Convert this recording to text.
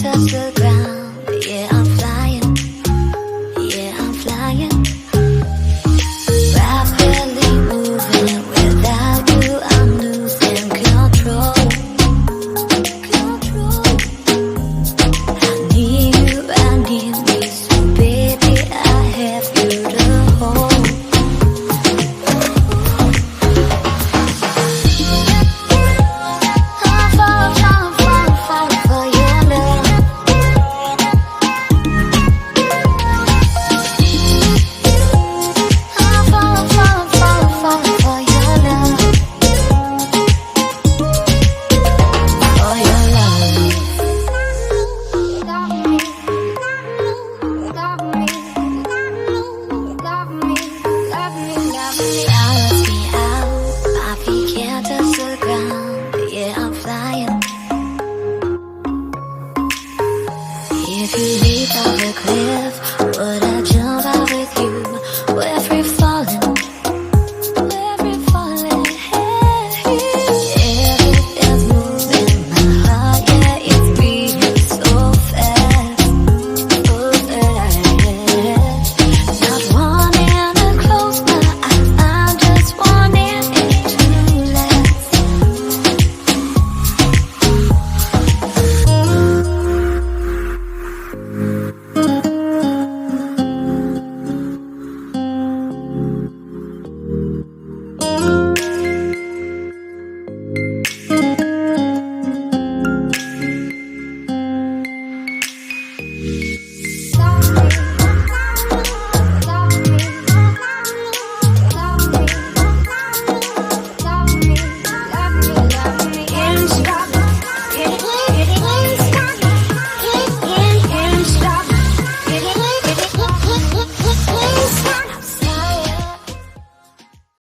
touch the ground, but yeah, I'm flying. Yeah, I'm flying. Rapidly moving, without you I'm losing control. I need me, so baby I have you to hold. If you leave